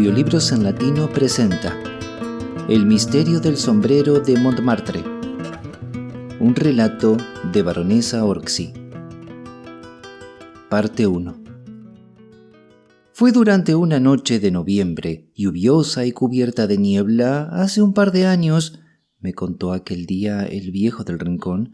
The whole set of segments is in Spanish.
Audiolibros en Latino presenta El misterio del sombrero de Montmartre, un relato de Baronesa Orczy. Parte 1. Fue durante una noche de noviembre, lluviosa y cubierta de niebla, hace un par de años, me contó aquel día el viejo del rincón,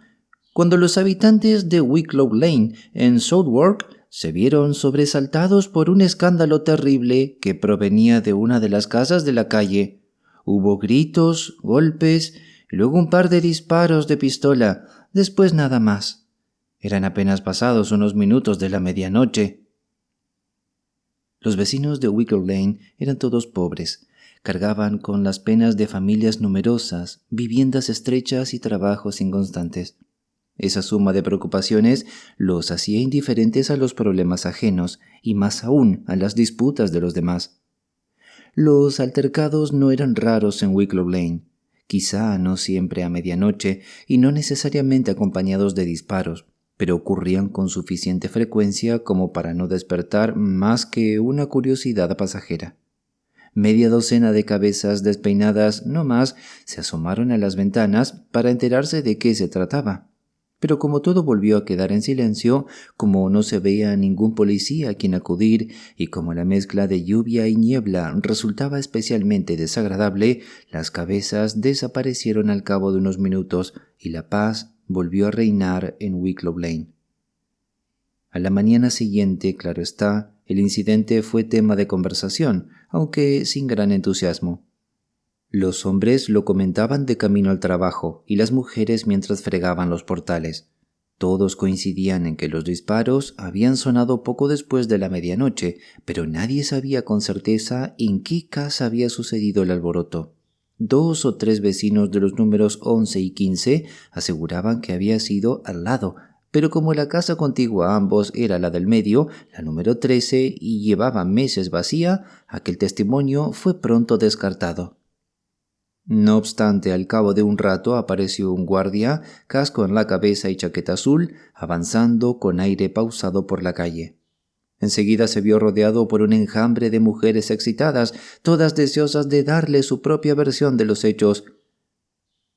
cuando los habitantes de Wicklow Lane, en Southwark, se vieron sobresaltados por un escándalo terrible que provenía de una de las casas de la calle. Hubo gritos, golpes y luego un par de disparos de pistola, después nada más. Eran apenas pasados unos minutos de la medianoche. Los vecinos de Wicklow Lane eran todos pobres. Cargaban con las penas de familias numerosas, viviendas estrechas y trabajos inconstantes. Esa suma de preocupaciones los hacía indiferentes a los problemas ajenos y más aún a las disputas de los demás. Los altercados no eran raros en Wicklow Lane, quizá no siempre a medianoche y no necesariamente acompañados de disparos, pero ocurrían con suficiente frecuencia como para no despertar más que una curiosidad pasajera. Media docena de cabezas despeinadas no más se asomaron a las ventanas para enterarse de qué se trataba. Pero como todo volvió a quedar en silencio, como no se veía ningún policía a quien acudir y como la mezcla de lluvia y niebla resultaba especialmente desagradable, las cabezas desaparecieron al cabo de unos minutos y la paz volvió a reinar en Wicklow Lane. A la mañana siguiente, claro está, el incidente fue tema de conversación, aunque sin gran entusiasmo. Los hombres lo comentaban de camino al trabajo y las mujeres mientras fregaban los portales. Todos coincidían en que los disparos habían sonado poco después de la medianoche, pero nadie sabía con certeza en qué casa había sucedido el alboroto. 2 o 3 vecinos de los números 11 y 15 aseguraban que había sido al lado, pero como la casa contigua a ambos era la del medio, la número 13, y llevaba meses vacía, aquel testimonio fue pronto descartado. No obstante, al cabo de un rato apareció un guardia, casco en la cabeza y chaqueta azul, avanzando con aire pausado por la calle. Enseguida se vio rodeado por un enjambre de mujeres excitadas, todas deseosas de darle su propia versión de los hechos.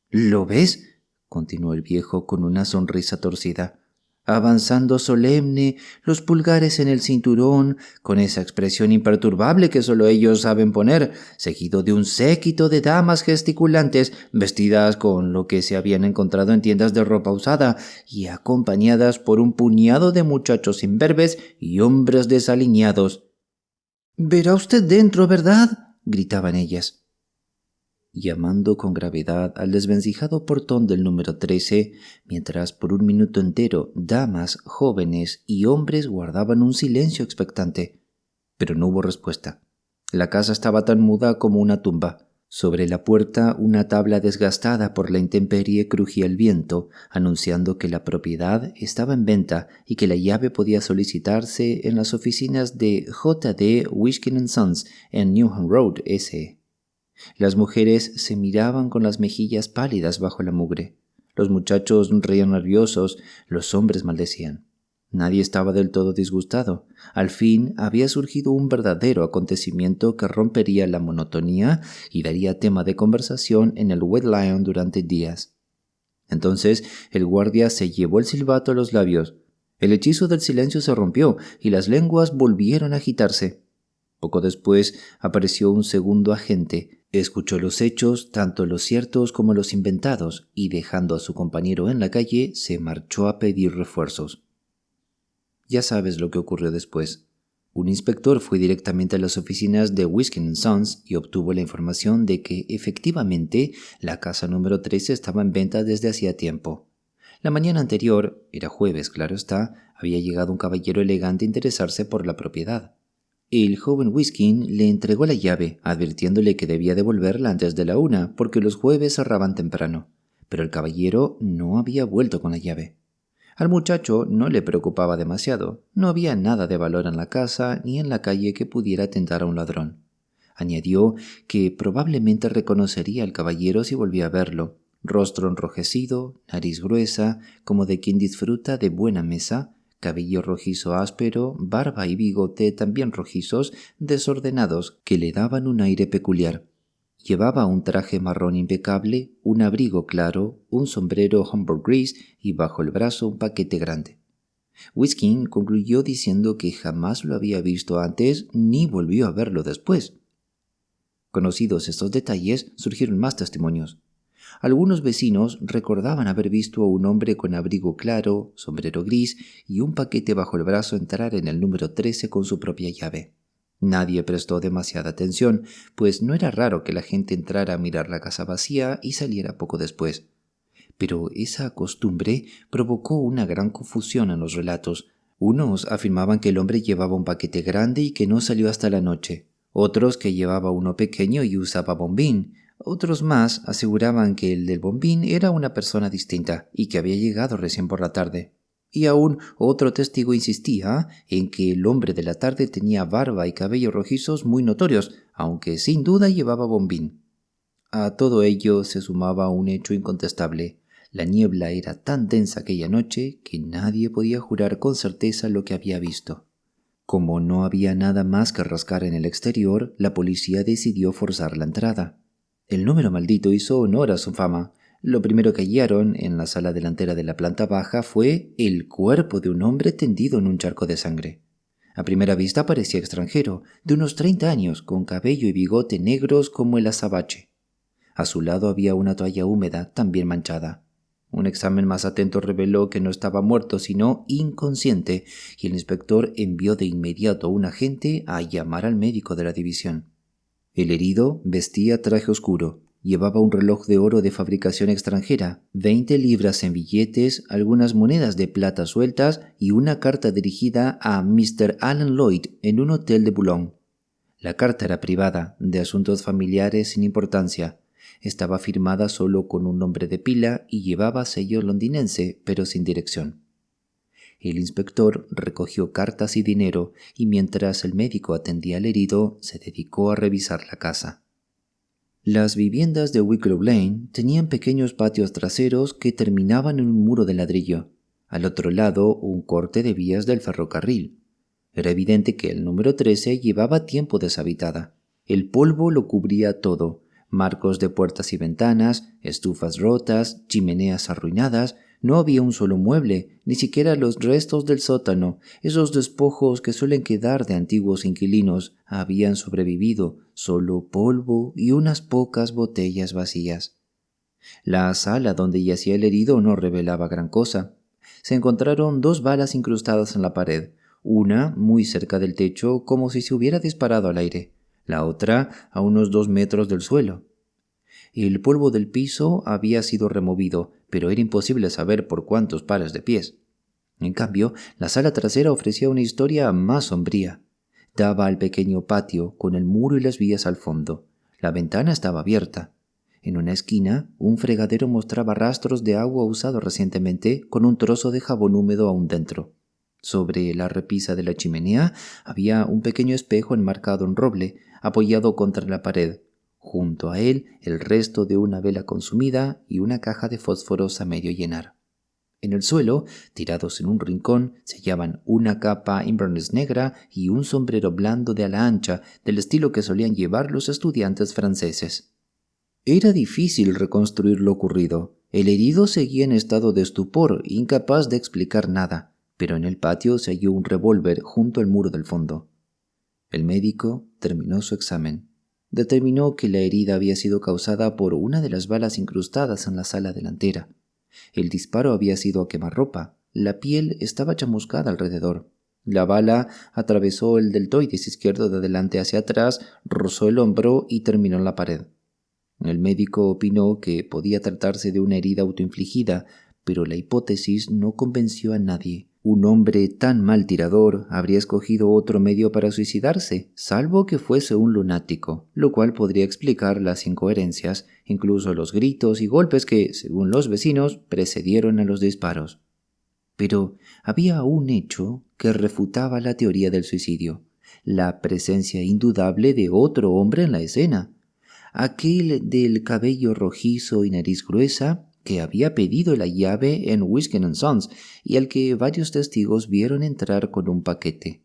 «¿Lo ves?», continuó el viejo con una sonrisa torcida, avanzando solemne, los pulgares en el cinturón, con esa expresión imperturbable que solo ellos saben poner, seguido de un séquito de damas gesticulantes, vestidas con lo que se habían encontrado en tiendas de ropa usada, y acompañadas por un puñado de muchachos imberbes y hombres desaliñados. «Verá usted dentro, ¿verdad?», gritaban ellas. Llamando con gravedad al desvencijado portón del número 13, mientras por un minuto entero damas, jóvenes y hombres guardaban un silencio expectante. Pero no hubo respuesta. La casa estaba tan muda como una tumba. Sobre la puerta una tabla desgastada por la intemperie crujía el viento, anunciando que la propiedad estaba en venta y que la llave podía solicitarse en las oficinas de J.D. Wishkin & Sons en Newham Road, S.E. Las mujeres se miraban con las mejillas pálidas bajo la mugre. Los muchachos reían nerviosos, los hombres maldecían. Nadie estaba del todo disgustado. Al fin había surgido un verdadero acontecimiento que rompería la monotonía y daría tema de conversación en el White Lion durante días. Entonces el guardia se llevó el silbato a los labios. El hechizo del silencio se rompió y las lenguas volvieron a agitarse. Poco después apareció un segundo agente. Escuchó los hechos, tanto los ciertos como los inventados, y dejando a su compañero en la calle, se marchó a pedir refuerzos. Ya sabes lo que ocurrió después. Un inspector fue directamente a las oficinas de Wishkin & Sons y obtuvo la información de que, efectivamente, la casa número 13 estaba en venta desde hacía tiempo. La mañana anterior, era jueves, claro está, había llegado un caballero elegante a interesarse por la propiedad. El joven Wishkin le entregó la llave, advirtiéndole que debía devolverla antes de la 1, porque los jueves cerraban temprano. Pero el caballero no había vuelto con la llave. Al muchacho no le preocupaba demasiado. No había nada de valor en la casa ni en la calle que pudiera tentar a un ladrón. Añadió que probablemente reconocería al caballero si volvía a verlo. Rostro enrojecido, nariz gruesa, como de quien disfruta de buena mesa, cabello rojizo áspero, barba y bigote también rojizos, desordenados, que le daban un aire peculiar. Llevaba un traje marrón impecable, un abrigo claro, un sombrero Homburg gris y bajo el brazo un paquete grande. Wiskin concluyó diciendo que jamás lo había visto antes ni volvió a verlo después. Conocidos estos detalles, surgieron más testimonios. Algunos vecinos recordaban haber visto a un hombre con abrigo claro, sombrero gris y un paquete bajo el brazo entrar en el número 13 con su propia llave. Nadie prestó demasiada atención, pues no era raro que la gente entrara a mirar la casa vacía y saliera poco después. Pero esa costumbre provocó una gran confusión en los relatos. Unos afirmaban que el hombre llevaba un paquete grande y que no salió hasta la noche. Otros que llevaba uno pequeño y usaba bombín. Otros más aseguraban que el del bombín era una persona distinta y que había llegado recién por la tarde. Y aún otro testigo insistía en que el hombre de la tarde tenía barba y cabello rojizos muy notorios, aunque sin duda llevaba bombín. A todo ello se sumaba un hecho incontestable. La niebla era tan densa aquella noche que nadie podía jurar con certeza lo que había visto. Como no había nada más que rascar en el exterior, la policía decidió forzar la entrada. El número maldito hizo honor a su fama. Lo primero que hallaron en la sala delantera de la planta baja fue el cuerpo de un hombre tendido en un charco de sangre. A primera vista parecía extranjero, de unos 30 años, con cabello y bigote negros como el azabache. A su lado había una toalla húmeda, también manchada. Un examen más atento reveló que no estaba muerto, sino inconsciente, y el inspector envió de inmediato a un agente a llamar al médico de la división. El herido vestía traje oscuro, llevaba un reloj de oro de fabricación extranjera, 20 libras en billetes, algunas monedas de plata sueltas y una carta dirigida a Mr. Alan Lloyd en un hotel de Boulogne. La carta era privada, de asuntos familiares sin importancia. Estaba firmada solo con un nombre de pila y llevaba sello londinense, pero sin dirección. El inspector recogió cartas y dinero y mientras el médico atendía al herido, se dedicó a revisar la casa. Las viviendas de Wicklow Lane tenían pequeños patios traseros que terminaban en un muro de ladrillo. Al otro lado, un corte de vías del ferrocarril. Era evidente que el número 13 llevaba tiempo deshabitada. El polvo lo cubría todo. Marcos de puertas y ventanas, estufas rotas, chimeneas arruinadas. No había un solo mueble, ni siquiera los restos del sótano. Esos despojos que suelen quedar de antiguos inquilinos habían sobrevivido, solo polvo y unas pocas botellas vacías. La sala donde yacía el herido no revelaba gran cosa. Se encontraron 2 balas incrustadas en la pared, una muy cerca del techo como si se hubiera disparado al aire, la otra a unos 2 metros del suelo. El polvo del piso había sido removido, pero era imposible saber por cuántos pares de pies. En cambio, la sala trasera ofrecía una historia más sombría. Daba al pequeño patio, con el muro y las vías al fondo. La ventana estaba abierta. En una esquina, un fregadero mostraba rastros de agua usado recientemente, con un trozo de jabón húmedo aún dentro. Sobre la repisa de la chimenea había un pequeño espejo enmarcado en roble, apoyado contra la pared. Junto a él, el resto de una vela consumida y una caja de fósforos a medio llenar. En el suelo, tirados en un rincón, se hallaban una capa Inverness negra y un sombrero blando de ala ancha, del estilo que solían llevar los estudiantes franceses. Era difícil reconstruir lo ocurrido. El herido seguía en estado de estupor, incapaz de explicar nada, pero en el patio se halló un revólver junto al muro del fondo. El médico terminó su examen. Determinó que la herida había sido causada por una de las balas incrustadas en la sala delantera. El disparo había sido a quemarropa. La piel estaba chamuscada alrededor. La bala atravesó el deltoides izquierdo de adelante hacia atrás, rozó el hombro y terminó en la pared. El médico opinó que podía tratarse de una herida autoinfligida, pero la hipótesis no convenció a nadie. Un hombre tan mal tirador habría escogido otro medio para suicidarse, salvo que fuese un lunático, lo cual podría explicar las incoherencias, incluso los gritos y golpes que, según los vecinos, precedieron a los disparos. Pero había un hecho que refutaba la teoría del suicidio: la presencia indudable de otro hombre en la escena. Aquel del cabello rojizo y nariz gruesa, que había pedido la llave en Whisky & Sons y al que varios testigos vieron entrar con un paquete.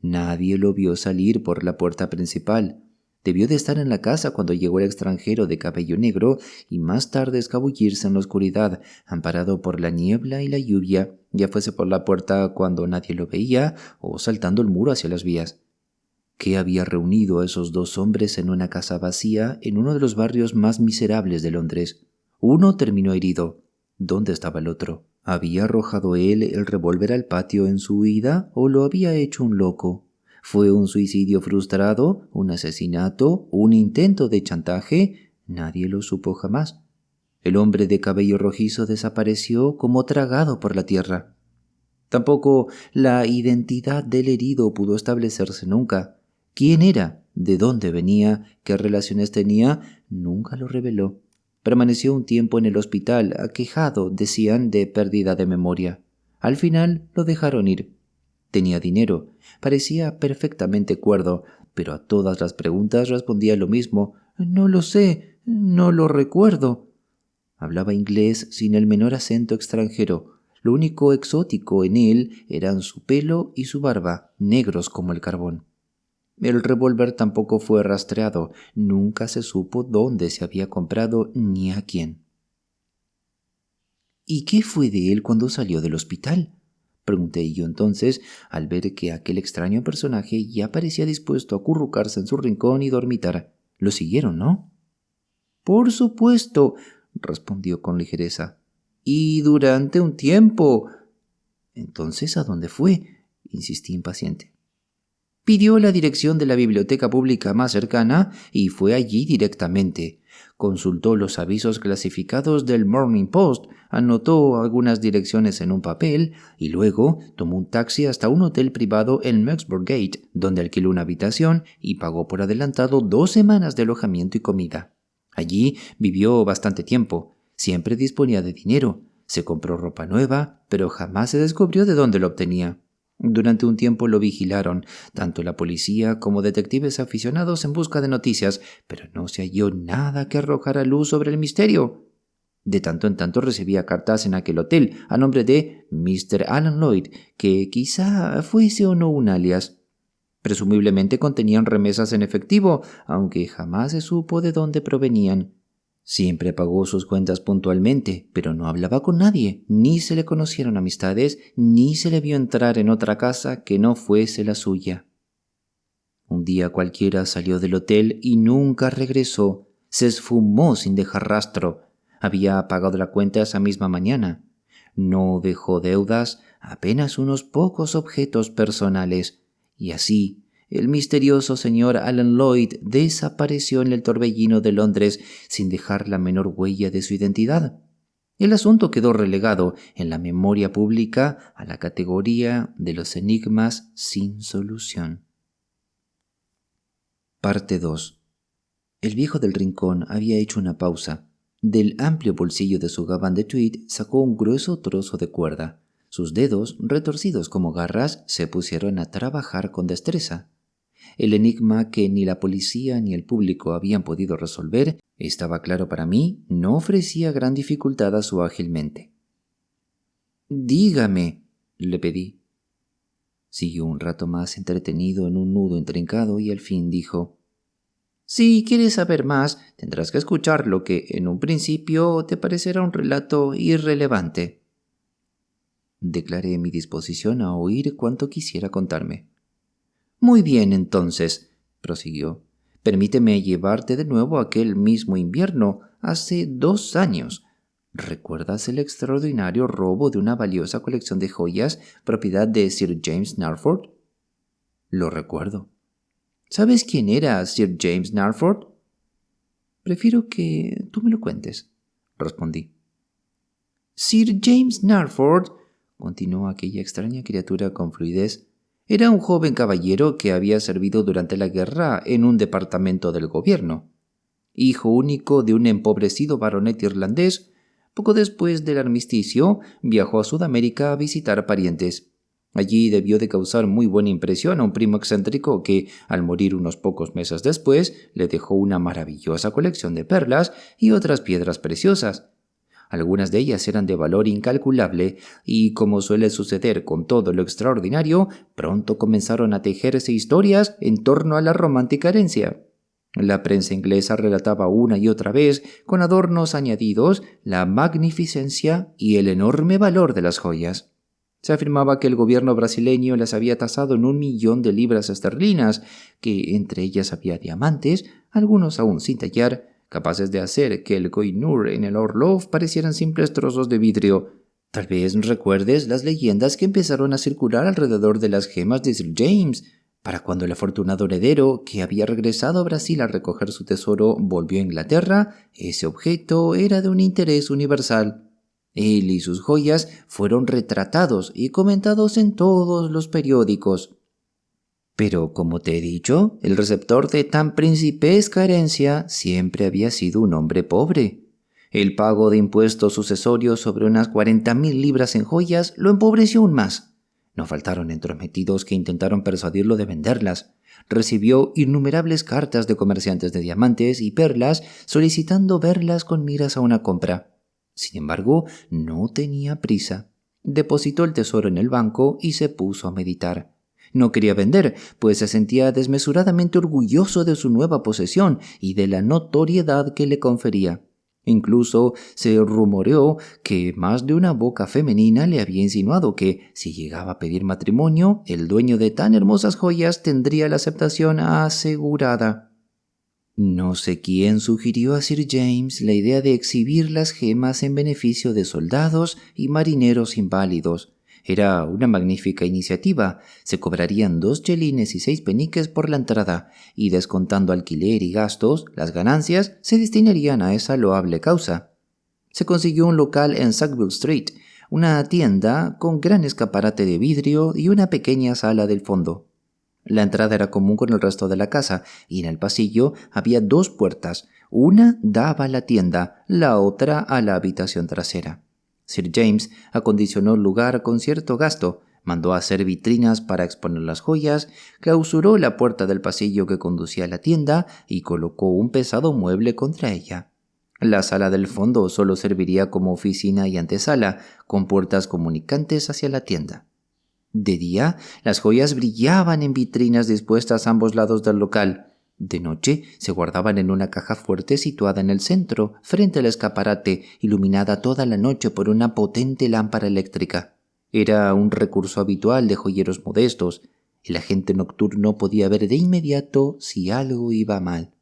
Nadie lo vio salir por la puerta principal. Debió de estar en la casa cuando llegó el extranjero de cabello negro y más tarde escabullirse en la oscuridad, amparado por la niebla y la lluvia, ya fuese por la puerta cuando nadie lo veía o saltando el muro hacia las vías. ¿Qué había reunido a esos dos hombres en una casa vacía en uno de los barrios más miserables de Londres? Uno terminó herido. ¿Dónde estaba el otro? ¿Había arrojado él el revólver al patio en su huida o lo había hecho un loco? ¿Fue un suicidio frustrado, un asesinato, un intento de chantaje? Nadie lo supo jamás. El hombre de cabello rojizo desapareció como tragado por la tierra. Tampoco la identidad del herido pudo establecerse nunca. ¿Quién era? ¿De dónde venía? ¿Qué relaciones tenía? Nunca lo reveló. Permaneció un tiempo en el hospital, aquejado, decían, de pérdida de memoria. Al final lo dejaron ir. Tenía dinero, parecía perfectamente cuerdo, pero a todas las preguntas respondía lo mismo. No lo sé, no lo recuerdo. Hablaba inglés sin el menor acento extranjero. Lo único exótico en él eran su pelo y su barba, negros como el carbón. El revólver tampoco fue rastreado. Nunca se supo dónde se había comprado ni a quién. ¿Y qué fue de él cuando salió del hospital?, pregunté yo entonces, al ver que aquel extraño personaje ya parecía dispuesto a acurrucarse en su rincón y dormitar. Lo siguieron, ¿no? Por supuesto, respondió con ligereza. Y durante un tiempo. Entonces, ¿a dónde fue?, insistí impaciente. Pidió la dirección de la biblioteca pública más cercana y fue allí directamente. Consultó los avisos clasificados del Morning Post, anotó algunas direcciones en un papel y luego tomó un taxi hasta un hotel privado en Mexborough Gate, donde alquiló una habitación y pagó por adelantado 2 semanas de alojamiento y comida. Allí vivió bastante tiempo. Siempre disponía de dinero. Se compró ropa nueva, pero jamás se descubrió de dónde lo obtenía. Durante un tiempo lo vigilaron, tanto la policía como detectives aficionados en busca de noticias, pero no se halló nada que arrojara luz sobre el misterio. De tanto en tanto recibía cartas en aquel hotel a nombre de Mr. Alan Lloyd, que quizá fuese o no un alias. Presumiblemente contenían remesas en efectivo, aunque jamás se supo de dónde provenían. Siempre pagó sus cuentas puntualmente, pero no hablaba con nadie, ni se le conocieron amistades, ni se le vio entrar en otra casa que no fuese la suya. Un día cualquiera salió del hotel y nunca regresó. Se esfumó sin dejar rastro. Había pagado la cuenta esa misma mañana. No dejó deudas, apenas unos pocos objetos personales. Y así, el misterioso señor Alan Lloyd desapareció en el torbellino de Londres sin dejar la menor huella de su identidad. El asunto quedó relegado en la memoria pública a la categoría de los enigmas sin solución. Parte 2. El viejo del rincón había hecho una pausa. Del amplio bolsillo de su gabán de tweed sacó un grueso trozo de cuerda. Sus dedos, retorcidos como garras, se pusieron a trabajar con destreza. El enigma que ni la policía ni el público habían podido resolver, estaba claro para mí, no ofrecía gran dificultad a su ágil mente. «Dígame», le pedí. Siguió un rato más entretenido en un nudo intrincado y al fin dijo: «Si quieres saber más, tendrás que escuchar lo que en un principio te parecerá un relato irrelevante». Declaré mi disposición a oír cuanto quisiera contarme. «Muy bien, entonces», prosiguió, «permíteme llevarte de nuevo aquel mismo invierno, hace 2 años. ¿Recuerdas el extraordinario robo de una valiosa colección de joyas, propiedad de Sir James Narford?» «Lo recuerdo». «¿Sabes quién era Sir James Narford?» «Prefiero que tú me lo cuentes», respondí. «Sir James Narford», continuó aquella extraña criatura con fluidez, «era un joven caballero que había servido durante la guerra en un departamento del gobierno. Hijo único de un empobrecido baronet irlandés, poco después del armisticio viajó a Sudamérica a visitar parientes. Allí debió de causar muy buena impresión a un primo excéntrico que, al morir unos pocos meses después, le dejó una maravillosa colección de perlas y otras piedras preciosas. Algunas de ellas eran de valor incalculable y, como suele suceder con todo lo extraordinario, pronto comenzaron a tejerse historias en torno a la romántica herencia. La prensa inglesa relataba una y otra vez, con adornos añadidos, la magnificencia y el enorme valor de las joyas. Se afirmaba que el gobierno brasileño las había tasado en 1.000.000 de libras esterlinas, que entre ellas había diamantes, algunos aún sin tallar, capaces de hacer que el Koh-i-Noor en el Orlov parecieran simples trozos de vidrio. Tal vez recuerdes las leyendas que empezaron a circular alrededor de las gemas de Sir James, para cuando el afortunado heredero, que había regresado a Brasil a recoger su tesoro, volvió a Inglaterra. Ese objeto era de un interés universal. Él y sus joyas fueron retratados y comentados en todos los periódicos. Pero, como te he dicho, el receptor de tan principesca herencia siempre había sido un hombre pobre. El pago de impuestos sucesorios sobre unas 40.000 libras en joyas lo empobreció aún más. No faltaron entrometidos que intentaron persuadirlo de venderlas. Recibió innumerables cartas de comerciantes de diamantes y perlas solicitando verlas con miras a una compra. Sin embargo, no tenía prisa. Depositó el tesoro en el banco y se puso a meditar. No quería vender, pues se sentía desmesuradamente orgulloso de su nueva posesión y de la notoriedad que le confería. Incluso se rumoreó que más de una boca femenina le había insinuado que, si llegaba a pedir matrimonio, el dueño de tan hermosas joyas tendría la aceptación asegurada. No sé quién sugirió a Sir James la idea de exhibir las gemas en beneficio de soldados y marineros inválidos. Era una magnífica iniciativa. Se cobrarían 2 chelines y 6 peniques por la entrada, y descontando alquiler y gastos, las ganancias se destinarían a esa loable causa. Se consiguió un local en Sackville Street, una tienda con gran escaparate de vidrio y una pequeña sala del fondo. La entrada era común con el resto de la casa, y en el pasillo había 2 puertas. Una daba a la tienda, la otra a la habitación trasera. Sir James acondicionó el lugar con cierto gasto, mandó hacer vitrinas para exponer las joyas, clausuró la puerta del pasillo que conducía a la tienda y colocó un pesado mueble contra ella. La sala del fondo solo serviría como oficina y antesala, con puertas comunicantes hacia la tienda. De día, las joyas brillaban en vitrinas dispuestas a ambos lados del local. De noche, se guardaban en una caja fuerte situada en el centro, frente al escaparate, iluminada toda la noche por una potente lámpara eléctrica. Era un recurso habitual de joyeros modestos. El agente nocturno podía ver de inmediato si algo iba mal.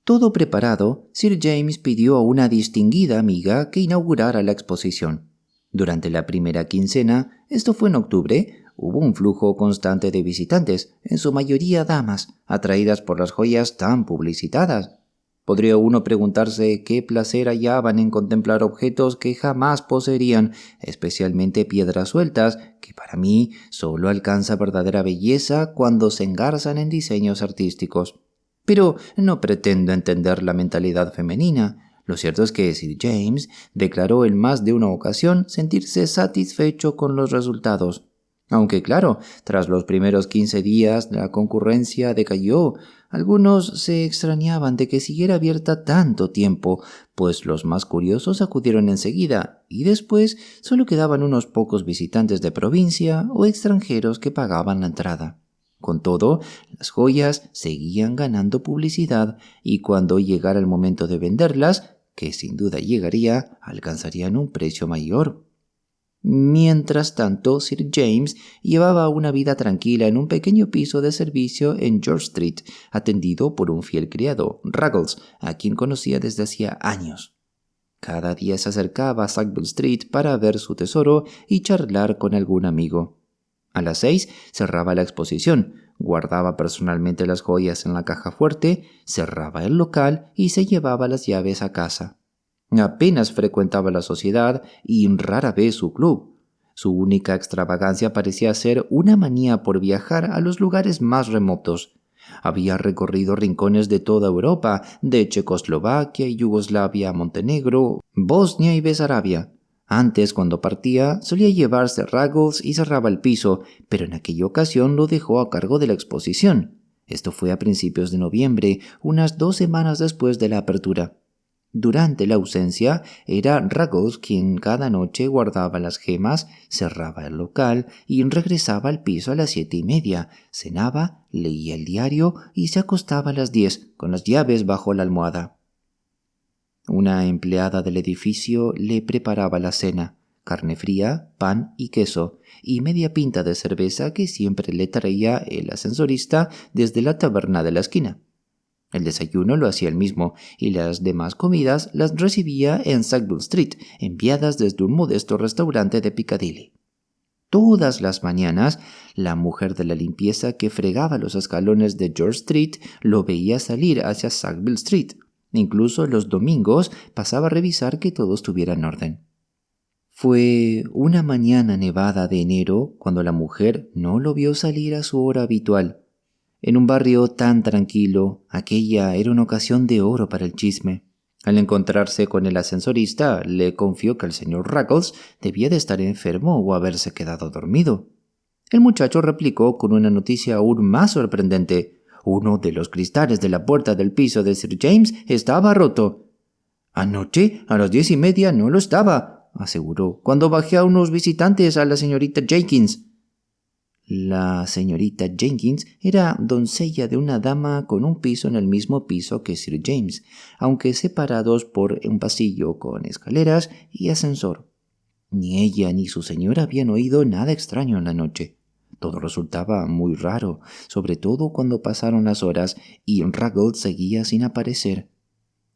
Todo preparado, Sir James pidió a una distinguida amiga que inaugurara la exposición. Durante la primera quincena, esto fue en octubre, hubo un flujo constante de visitantes, en su mayoría damas, atraídas por las joyas tan publicitadas. Podría uno preguntarse qué placer hallaban en contemplar objetos que jamás poseerían, especialmente piedras sueltas, que para mí solo alcanza verdadera belleza cuando se engarzan en diseños artísticos. Pero no pretendo entender la mentalidad femenina. Lo cierto es que Sir James declaró en más de una ocasión sentirse satisfecho con los resultados. Aunque claro, tras los primeros 15 días la concurrencia decayó. Algunos se extrañaban de que siguiera abierta tanto tiempo, pues los más curiosos acudieron enseguida, y después solo quedaban unos pocos visitantes de provincia o extranjeros que pagaban la entrada. Con todo, las joyas seguían ganando publicidad, y cuando llegara el momento de venderlas, que sin duda llegaría, alcanzarían un precio mayor. Mientras tanto, Sir James llevaba una vida tranquila en un pequeño piso de servicio en George Street, atendido por un fiel criado, Ruggles, a quien conocía desde hacía años. Cada día se acercaba a Sackville Street para ver su tesoro y charlar con algún amigo. A las 6 cerraba la exposición, guardaba personalmente las joyas en la caja fuerte, cerraba el local y se llevaba las llaves a casa. Apenas frecuentaba la sociedad y rara vez su club. Su única extravagancia parecía ser una manía por viajar a los lugares más remotos. Había recorrido rincones de toda Europa, de Checoslovaquia y Yugoslavia a Montenegro, Bosnia y Besarabia. Antes, cuando partía, solía llevarse Ruggles y cerraba el piso, pero en aquella ocasión lo dejó a cargo de la exposición. Esto fue a principios de noviembre, unas 2 semanas después de la apertura. Durante la ausencia, era Ruggles quien cada noche guardaba las gemas, cerraba el local y regresaba al piso a las 7:30, cenaba, leía el diario y se acostaba a las 10 con las llaves bajo la almohada. Una empleada del edificio le preparaba la cena, carne fría, pan y queso, y media pinta de cerveza que siempre le traía el ascensorista desde la taberna de la esquina. El desayuno lo hacía él mismo, y las demás comidas las recibía en Sackville Street, enviadas desde un modesto restaurante de Piccadilly. Todas las mañanas, la mujer de la limpieza que fregaba los escalones de George Street lo veía salir hacia Sackville Street. Incluso los domingos pasaba a revisar que todo estuviera en orden. Fue una mañana nevada de enero cuando la mujer no lo vio salir a su hora habitual. En un barrio tan tranquilo, aquella era una ocasión de oro para el chisme. Al encontrarse con el ascensorista, le confió que el señor Ruggles debía de estar enfermo o haberse quedado dormido. El muchacho replicó con una noticia aún más sorprendente. Uno de los cristales de la puerta del piso de Sir James estaba roto. Anoche, a las 10:30, no lo estaba, aseguró, cuando bajé a unos visitantes a la señorita Jenkins. La señorita Jenkins era doncella de una dama con un piso en el mismo piso que Sir James, aunque separados por un pasillo con escaleras y ascensor. Ni ella ni su señora habían oído nada extraño en la noche. Todo resultaba muy raro, sobre todo cuando pasaron las horas y Ruggles seguía sin aparecer.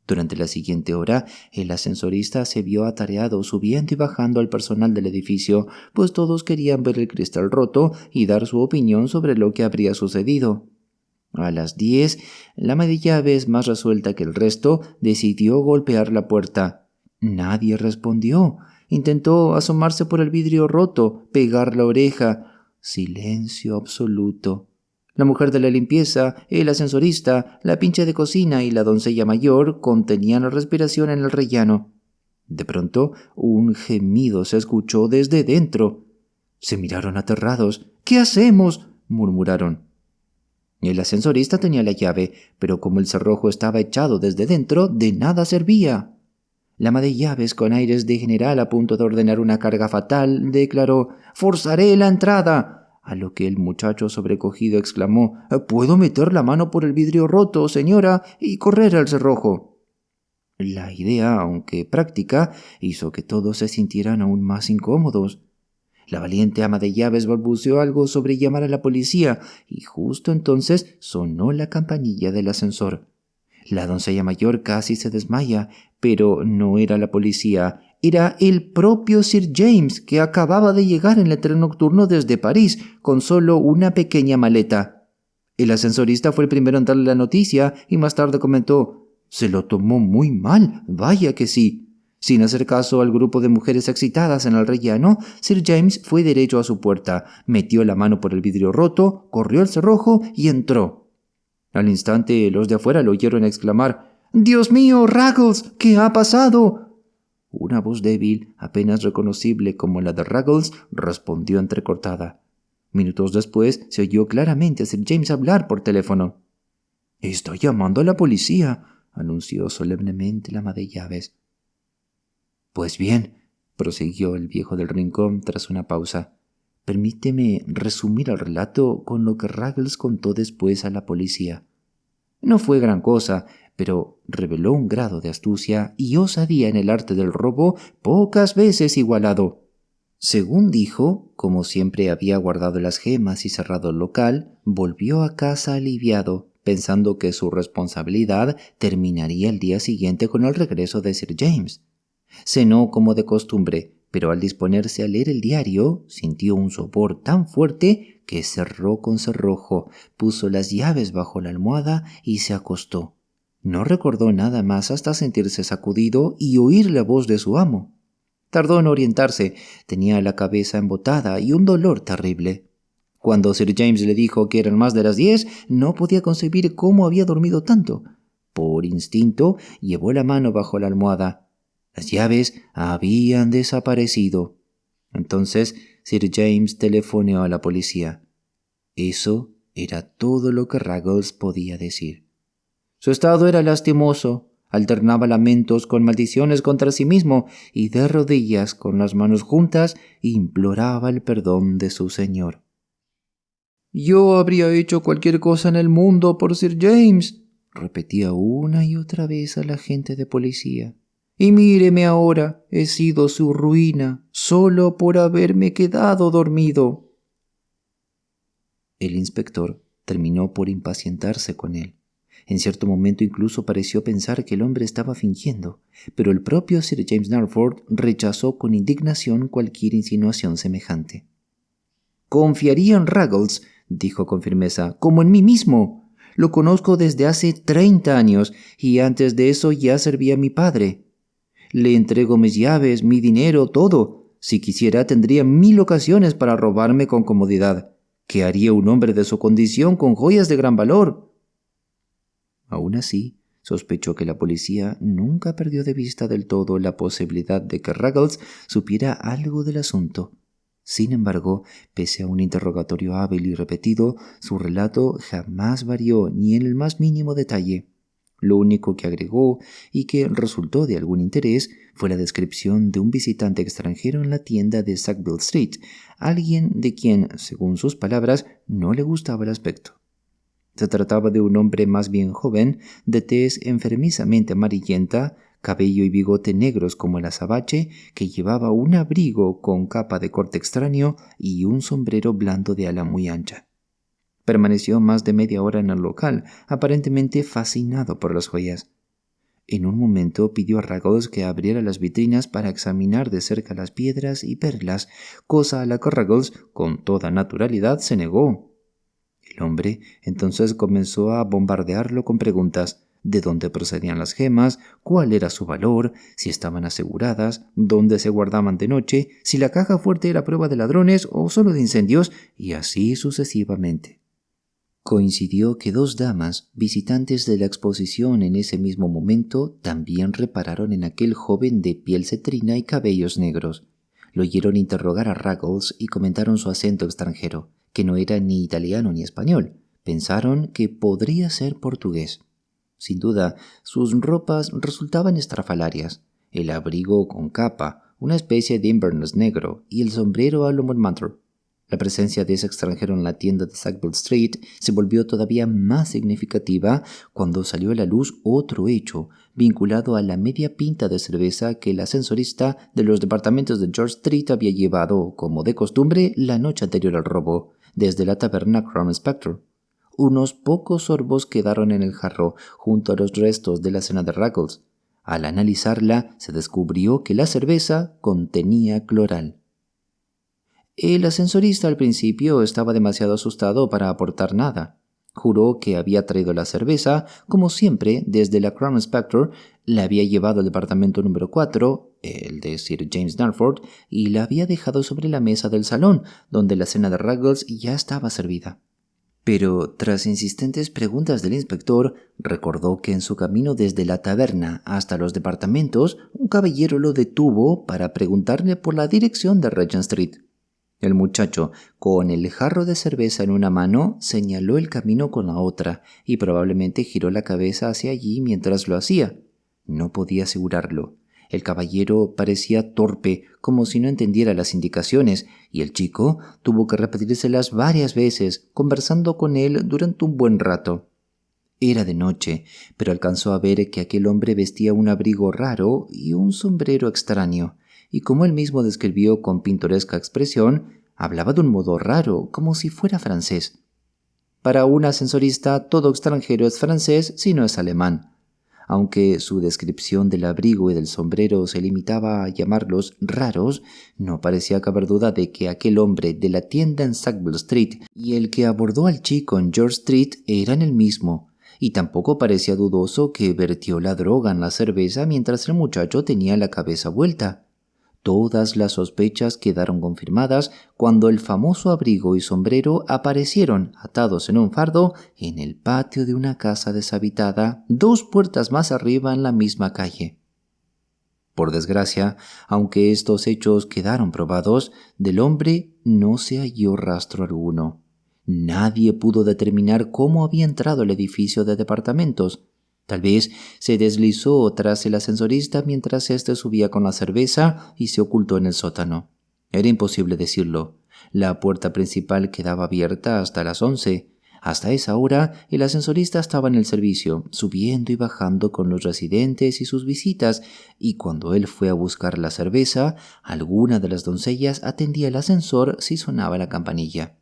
Durante la siguiente hora, el ascensorista se vio atareado subiendo y bajando al personal del edificio, pues todos querían ver el cristal roto y dar su opinión sobre lo que habría sucedido. A las 10, la ama de llaves, más resuelta que el resto, decidió golpear la puerta. Nadie respondió. Intentó asomarse por el vidrio roto, pegar la oreja. Silencio absoluto. La mujer de la limpieza, el ascensorista, la pincha de cocina y la doncella mayor contenían la respiración en el rellano. De pronto, un gemido se escuchó desde dentro. Se miraron aterrados. «¿Qué hacemos?», murmuraron. El ascensorista tenía la llave, pero como el cerrojo estaba echado desde dentro, de nada servía. La ama de llaves, con aires de general a punto de ordenar una carga fatal, declaró: «¡Forzaré la entrada!», a lo que el muchacho sobrecogido exclamó: «¿Puedo meter la mano por el vidrio roto, señora, y correr al cerrojo?». La idea, aunque práctica, hizo que todos se sintieran aún más incómodos. La valiente ama de llaves balbuceó algo sobre llamar a la policía, y justo entonces sonó la campanilla del ascensor. La doncella mayor casi se desmaya, pero no era la policía. Era el propio Sir James, que acababa de llegar en el tren nocturno desde París, con solo una pequeña maleta. El ascensorista fue el primero en darle la noticia y más tarde comentó: «Se lo tomó muy mal, vaya que sí». Sin hacer caso al grupo de mujeres excitadas en el rellano, Sir James fue derecho a su puerta, metió la mano por el vidrio roto, corrió el cerrojo y entró. Al instante, los de afuera lo oyeron exclamar: «¡Dios mío, Ruggles! ¿Qué ha pasado?». Una voz débil, apenas reconocible como la de Ruggles, respondió entrecortada. Minutos después, se oyó claramente a Sir James hablar por teléfono. «Está llamando a la policía», anunció solemnemente la ama de llaves. «Pues bien», prosiguió el viejo del rincón tras una pausa, «permíteme resumir el relato con lo que Ruggles contó después a la policía. No fue gran cosa, pero reveló un grado de astucia y osadía en el arte del robo pocas veces igualado. Según dijo, como siempre había guardado las gemas y cerrado el local, volvió a casa aliviado, pensando que su responsabilidad terminaría el día siguiente con el regreso de Sir James. Cenó como de costumbre, pero al disponerse a leer el diario, sintió un sopor tan fuerte que cerró con cerrojo, puso las llaves bajo la almohada y se acostó. No recordó nada más hasta sentirse sacudido y oír la voz de su amo. Tardó en orientarse, tenía la cabeza embotada y un dolor terrible. Cuando Sir James le dijo que eran más de las 10, no podía concebir cómo había dormido tanto. Por instinto, llevó la mano bajo la almohada. Las llaves habían desaparecido. Entonces Sir James telefoneó a la policía. Eso era todo lo que Ruggles podía decir. Su estado era lastimoso. Alternaba lamentos con maldiciones contra sí mismo y de rodillas con las manos juntas imploraba el perdón de su señor. «Yo habría hecho cualquier cosa en el mundo por Sir James», repetía una y otra vez al agente de policía. «Y míreme ahora, he sido su ruina, solo por haberme quedado dormido». El inspector terminó por impacientarse con él. En cierto momento incluso pareció pensar que el hombre estaba fingiendo, pero el propio Sir James Narford rechazó con indignación cualquier insinuación semejante. «Confiaría en Ruggles», dijo con firmeza, «como en mí mismo. Lo conozco desde hace 30 años y antes de eso ya servía a mi padre. Le entrego mis llaves, mi dinero, todo. Si quisiera tendría 1000 ocasiones para robarme con comodidad. ¿Qué haría un hombre de su condición con joyas de gran valor?» Aún así, sospechó que la policía nunca perdió de vista del todo la posibilidad de que Ruggles supiera algo del asunto. Sin embargo, pese a un interrogatorio hábil y repetido, su relato jamás varió ni en el más mínimo detalle. Lo único que agregó y que resultó de algún interés fue la descripción de un visitante extranjero en la tienda de Sackville Street, alguien de quien, según sus palabras, no le gustaba el aspecto. Se trataba de un hombre más bien joven, de tez enfermizamente amarillenta, cabello y bigote negros como el azabache, que llevaba un abrigo con capa de corte extraño y un sombrero blando de ala muy ancha. Permaneció más de media hora en el local, aparentemente fascinado por las joyas. En un momento pidió a Ruggles que abriera las vitrinas para examinar de cerca las piedras y perlas, cosa a la que Ruggles, con toda naturalidad, se negó. El hombre entonces comenzó a bombardearlo con preguntas: de dónde procedían las gemas, cuál era su valor, si estaban aseguradas, dónde se guardaban de noche, si la caja fuerte era prueba de ladrones o solo de incendios, y así sucesivamente. Coincidió que 2 damas, visitantes de la exposición en ese mismo momento, también repararon en aquel joven de piel cetrina y cabellos negros. Lo oyeron interrogar a Ruggles y comentaron su acento extranjero, que no era ni italiano ni español. Pensaron que podría ser portugués. Sin duda, sus ropas resultaban estrafalarias. El abrigo con capa, una especie de Inverness negro, y el sombrero a lo Montmartre. La presencia de ese extranjero en la tienda de Sackville Street se volvió todavía más significativa cuando salió a la luz otro hecho, vinculado a la media pinta de cerveza que el ascensorista de los departamentos de George Street había llevado, como de costumbre, la noche anterior al robo, desde la taberna Crown Spectre. Unos pocos sorbos quedaron en el jarro junto a los restos de la cena de Ruggles. Al analizarla, se descubrió que la cerveza contenía cloral. El ascensorista al principio estaba demasiado asustado para aportar nada. Juró que había traído la cerveza, como siempre, desde la Crown Spectre, la había llevado al departamento número 4, el de Sir James Narford, y la había dejado sobre la mesa del salón, donde la cena de Ruggles ya estaba servida. Pero, tras insistentes preguntas del inspector, recordó que en su camino desde la taberna hasta los departamentos, un caballero lo detuvo para preguntarle por la dirección de Regent Street. El muchacho, con el jarro de cerveza en una mano, señaló el camino con la otra y probablemente giró la cabeza hacia allí mientras lo hacía. No podía asegurarlo. El caballero parecía torpe, como si no entendiera las indicaciones, y el chico tuvo que repetírselas varias veces, conversando con él durante un buen rato. Era de noche, pero alcanzó a ver que aquel hombre vestía un abrigo raro y un sombrero extraño, y como él mismo describió con pintoresca expresión, hablaba de un modo raro, como si fuera francés. Para un ascensorista, todo extranjero es francés si no es alemán. Aunque su descripción del abrigo y del sombrero se limitaba a llamarlos raros, no parecía caber duda de que aquel hombre de la tienda en Sackville Street y el que abordó al chico en George Street eran el mismo, y tampoco parecía dudoso que vertió la droga en la cerveza mientras el muchacho tenía la cabeza vuelta. Todas las sospechas quedaron confirmadas cuando el famoso abrigo y sombrero aparecieron atados en un fardo en el patio de una casa deshabitada 2 puertas más arriba en la misma calle. Por desgracia, aunque estos hechos quedaron probados, del hombre no se halló rastro alguno. Nadie pudo determinar cómo había entrado al edificio de departamentos. Tal vez se deslizó tras el ascensorista mientras éste subía con la cerveza y se ocultó en el sótano. Era imposible decirlo. La puerta principal quedaba abierta hasta las 11. Hasta esa hora, el ascensorista estaba en el servicio, subiendo y bajando con los residentes y sus visitas, y cuando él fue a buscar la cerveza, alguna de las doncellas atendía el ascensor si sonaba la campanilla.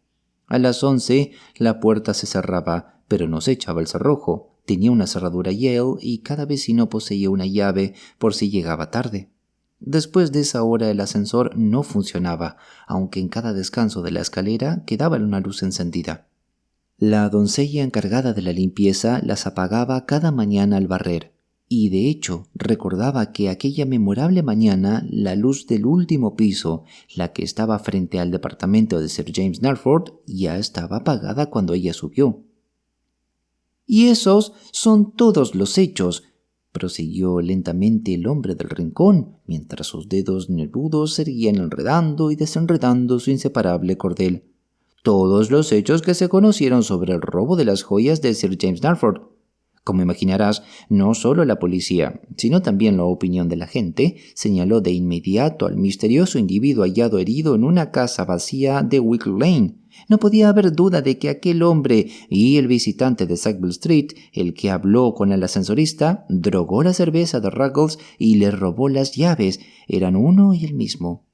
A las 11, la puerta se cerraba, pero no se echaba el cerrojo. Tenía una cerradura Yale y cada vecino poseía una llave por si llegaba tarde. Después de esa hora el ascensor no funcionaba, aunque en cada descanso de la escalera quedaba una luz encendida. La doncella encargada de la limpieza las apagaba cada mañana al barrer, y de hecho recordaba que aquella memorable mañana la luz del último piso, la que estaba frente al departamento de Sir James Narford, ya estaba apagada cuando ella subió. «Y esos son todos los hechos», prosiguió lentamente el hombre del rincón, mientras sus dedos nervudos seguían enredando y desenredando su inseparable cordel. «Todos los hechos que se conocieron sobre el robo de las joyas de Sir James Narford. Como imaginarás, no solo la policía, sino también la opinión de la gente señaló de inmediato al misterioso individuo hallado herido en una casa vacía de Wicker Lane. No podía haber duda de que aquel hombre y el visitante de Sackville Street, el que habló con el ascensorista, drogó la cerveza de Ruggles y le robó las llaves, eran uno y el mismo.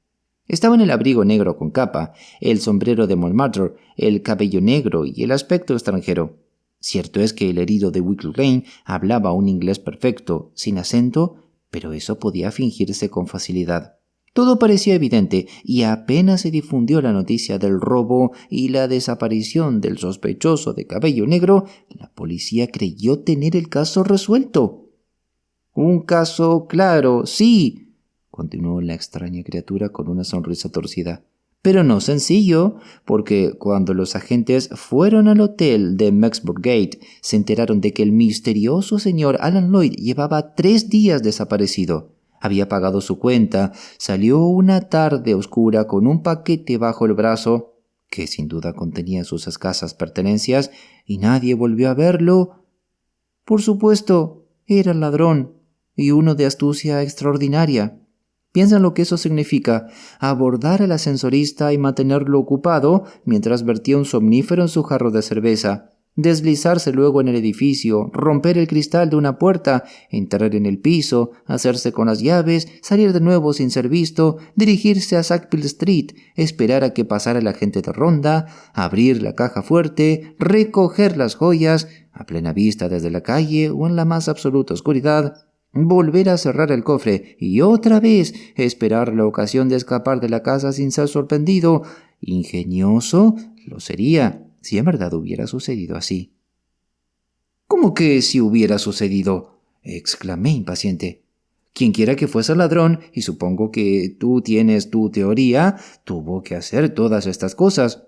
Estaban el abrigo negro con capa, el sombrero de Montmartre, el cabello negro y el aspecto extranjero. Cierto es que el herido de Wicker Lane hablaba un inglés perfecto, sin acento, pero eso podía fingirse con facilidad. Todo parecía evidente, y apenas se difundió la noticia del robo y la desaparición del sospechoso de cabello negro, la policía creyó tener el caso resuelto. «Un caso claro, sí», continuó la extraña criatura con una sonrisa torcida, «pero no sencillo, porque cuando los agentes fueron al hotel de Mexburg Gate, se enteraron de que el misterioso señor Alan Lloyd llevaba 3 días desaparecido. Había pagado su cuenta, salió una tarde oscura con un paquete bajo el brazo, que sin duda contenía sus escasas pertenencias, y nadie volvió a verlo. Por supuesto, era el ladrón, y uno de astucia extraordinaria. Piensa en lo que eso significa: abordar al ascensorista y mantenerlo ocupado mientras vertía un somnífero en su jarro de cerveza, deslizarse luego en el edificio, romper el cristal de una puerta, entrar en el piso, hacerse con las llaves, salir de nuevo sin ser visto, dirigirse a Sackville Street, esperar a que pasara el agente de ronda, abrir la caja fuerte, recoger las joyas, a plena vista desde la calle o en la más absoluta oscuridad, volver a cerrar el cofre y otra vez esperar la ocasión de escapar de la casa sin ser sorprendido. Ingenioso lo sería si en verdad hubiera sucedido así. «¿Cómo que si hubiera sucedido?», exclamé impaciente. «Quienquiera que fuese el ladrón, y supongo que tú tienes tu teoría, tuvo que hacer todas estas cosas».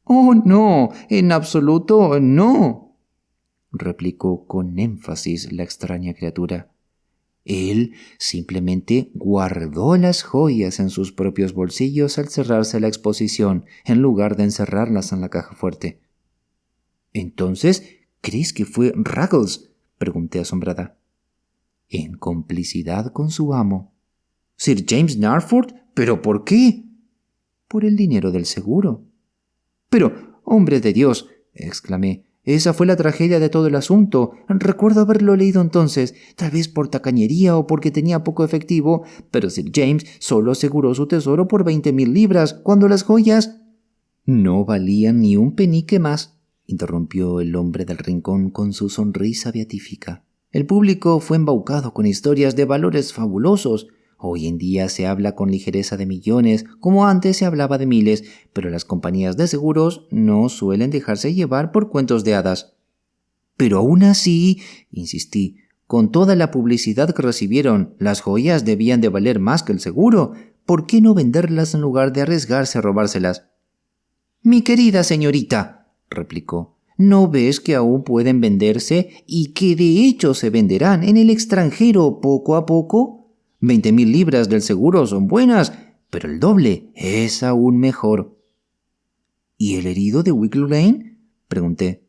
«Oh, no, en absoluto no», replicó con énfasis la extraña criatura. Él simplemente guardó las joyas en sus propios bolsillos al cerrarse la exposición, en lugar de encerrarlas en la caja fuerte. «¿Entonces crees que fue Ruggles?», pregunté asombrada. «En complicidad con su amo». «¿Sir James Narford? ¿Pero por qué?» «Por el dinero del seguro». «Pero, hombre de Dios», exclamé, «esa fue la tragedia de todo el asunto. Recuerdo haberlo leído entonces, tal vez por tacañería o porque tenía poco efectivo, pero Sir James solo aseguró su tesoro por 20.000 libras, cuando las joyas...» «No valían ni un penique más», interrumpió el hombre del rincón con su sonrisa beatífica. «El público fue embaucado con historias de valores fabulosos. Hoy en día se habla con ligereza de millones, como antes se hablaba de miles, pero las compañías de seguros no suelen dejarse llevar por cuentos de hadas». «Pero aún así», insistí, «con toda la publicidad que recibieron, las joyas debían de valer más que el seguro. ¿Por qué no venderlas en lugar de arriesgarse a robárselas?» «Mi querida señorita», replicó, «¿no ves que aún pueden venderse y que de hecho se venderán en el extranjero poco a poco? 20.000 libras del seguro son buenas, pero el doble es aún mejor». «¿Y el herido de Wicker Lane?», pregunté.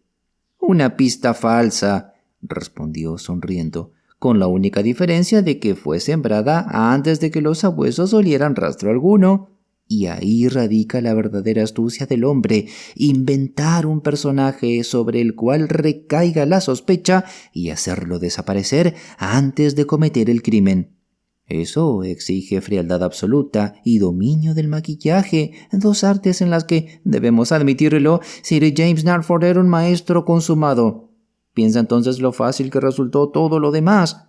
«Una pista falsa», respondió sonriendo, con la única diferencia de que fue sembrada antes de que los sabuesos olieran rastro alguno. Y ahí radica la verdadera astucia del hombre: inventar un personaje sobre el cual recaiga la sospecha y hacerlo desaparecer antes de cometer el crimen. Eso exige frialdad absoluta y dominio del maquillaje, dos artes en las que, debemos admitirlo, Sir James Narford era un maestro consumado. Piensa entonces lo fácil que resultó todo lo demás.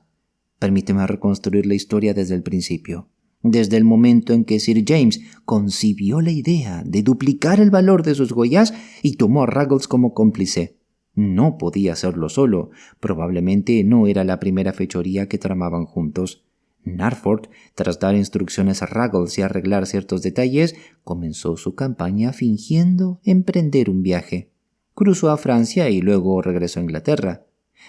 Permíteme reconstruir la historia desde el principio. Desde el momento en que Sir James concibió la idea de duplicar el valor de sus joyas y tomó a Ruggles como cómplice. No podía hacerlo solo. Probablemente no era la primera fechoría que tramaban juntos. Narford, tras dar instrucciones a Ruggles y arreglar ciertos detalles, comenzó su campaña fingiendo emprender un viaje. Cruzó a Francia y luego regresó a Inglaterra.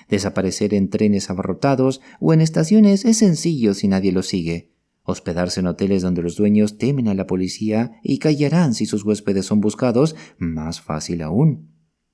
Desaparecer en trenes abarrotados o en estaciones es sencillo si nadie lo sigue. Hospedarse en hoteles donde los dueños temen a la policía y callarán si sus huéspedes son buscados, más fácil aún.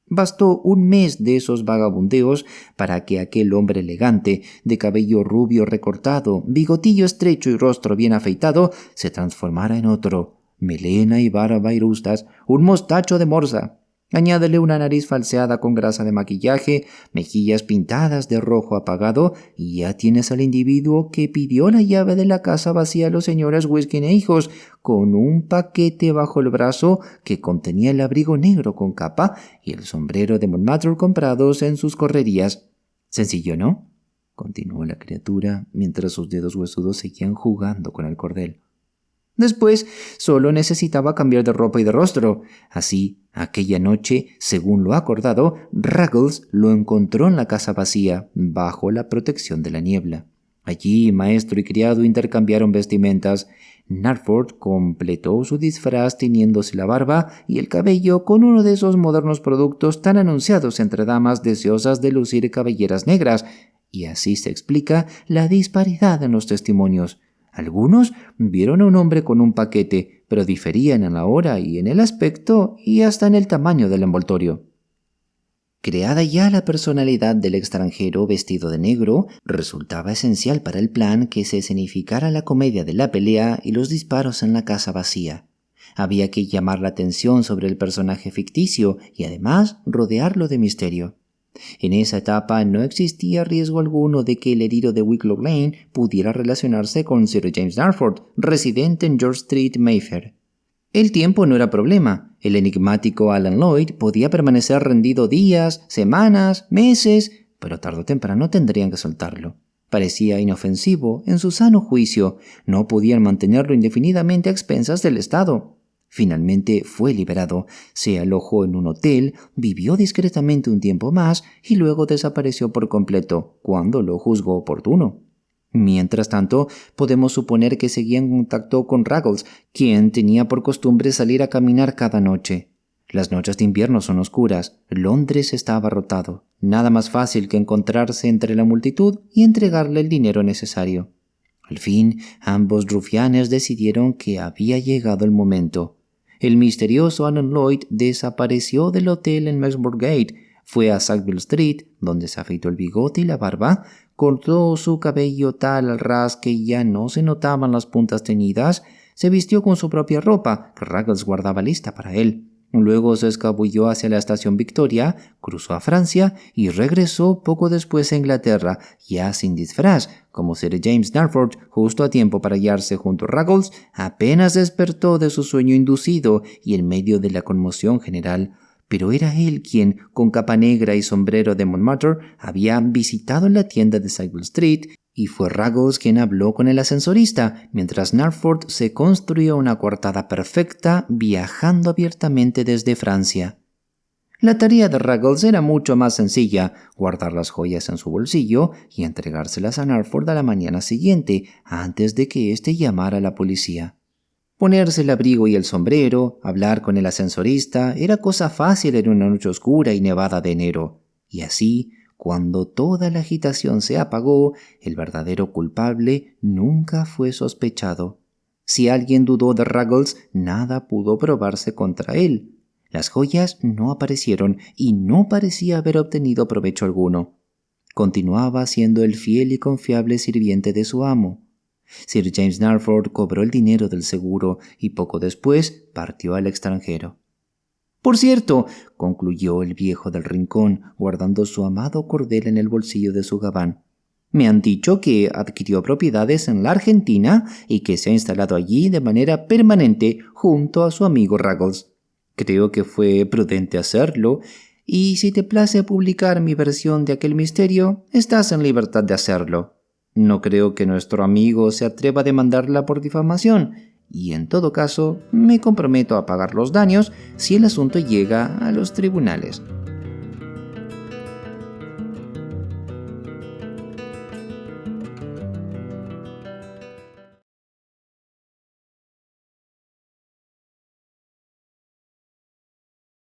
Bastó un mes de esos vagabundeos para que aquel hombre elegante, de cabello rubio recortado, bigotillo estrecho y rostro bien afeitado, se transformara en otro: melena y barba irustas, un mostacho de morsa. Añádele una nariz falseada con grasa de maquillaje, mejillas pintadas de rojo apagado, y ya tienes al individuo que pidió la llave de la casa vacía a los señores Whisky e hijos, con un paquete bajo el brazo que contenía el abrigo negro con capa y el sombrero de Montmartre comprados en sus correrías. Sencillo, ¿no?, continuó la criatura mientras sus dedos huesudos seguían jugando con el cordel. Después solo necesitaba cambiar de ropa y de rostro. Así, aquella noche, según lo acordado, Ruggles lo encontró en la casa vacía, bajo la protección de la niebla. Allí, maestro y criado intercambiaron vestimentas. Narford completó su disfraz tiñéndose la barba y el cabello con uno de esos modernos productos tan anunciados entre damas deseosas de lucir cabelleras negras, y así se explica la disparidad en los testimonios. Algunos vieron a un hombre con un paquete, pero diferían en la hora y en el aspecto y hasta en el tamaño del envoltorio. Creada ya la personalidad del extranjero vestido de negro, resultaba esencial para el plan que se escenificara la comedia de la pelea y los disparos en la casa vacía. Había que llamar la atención sobre el personaje ficticio y además rodearlo de misterio. En esa etapa no existía riesgo alguno de que el herido de Wicklow Lane pudiera relacionarse con Sir James Narford, residente en George Street, Mayfair. El tiempo no era problema. El enigmático Alan Lloyd podía permanecer rendido días, semanas, meses, pero tarde o temprano tendrían que soltarlo. Parecía inofensivo, en su sano juicio. No podían mantenerlo indefinidamente a expensas del Estado. Finalmente fue liberado, se alojó en un hotel, vivió discretamente un tiempo más y luego desapareció por completo, cuando lo juzgó oportuno. Mientras tanto, podemos suponer que seguía en contacto con Ruggles, quien tenía por costumbre salir a caminar cada noche. Las noches de invierno son oscuras, Londres está abarrotado, nada más fácil que encontrarse entre la multitud y entregarle el dinero necesario. Al fin, ambos rufianes decidieron que había llegado el momento. El misterioso Alan Lloyd desapareció del hotel en Maxburg Gate, fue a Sackville Street, donde se afeitó el bigote y la barba, cortó su cabello tal al ras que ya no se notaban las puntas teñidas, se vistió con su propia ropa, que Ruggles guardaba lista para él. Luego se escabulló hacia la estación Victoria, cruzó a Francia y regresó poco después a Inglaterra, ya sin disfraz, como Sir James Narford, justo a tiempo para hallarse junto a Ruggles. Apenas despertó de su sueño inducido y en medio de la conmoción general. Pero era él quien, con capa negra y sombrero de Montmartre, había visitado la tienda de Sackville Street, y fue Ruggles quien habló con el ascensorista, mientras Narford se construyó una coartada perfecta viajando abiertamente desde Francia. La tarea de Ruggles era mucho más sencilla: guardar las joyas en su bolsillo y entregárselas a Narford a la mañana siguiente, antes de que éste llamara a la policía. Ponerse el abrigo y el sombrero, hablar con el ascensorista, era cosa fácil en una noche oscura y nevada de enero. Y así, cuando toda la agitación se apagó, el verdadero culpable nunca fue sospechado. Si alguien dudó de Ruggles, nada pudo probarse contra él. Las joyas no aparecieron y no parecía haber obtenido provecho alguno. continuaba siendo el fiel y confiable sirviente de su amo. Sir James Narford cobró el dinero del seguro y poco después partió al extranjero. Por cierto, concluyó el viejo del rincón, guardando su amado cordel en el bolsillo de su gabán, me han dicho que adquirió propiedades en la Argentina y que se ha instalado allí de manera permanente junto a su amigo Ruggles. Creo que fue prudente hacerlo, y si te place publicar mi versión de aquel misterio, estás en libertad de hacerlo. No creo que nuestro amigo se atreva a demandarla por difamación, y en todo caso me comprometo a pagar los daños si el asunto llega a los tribunales.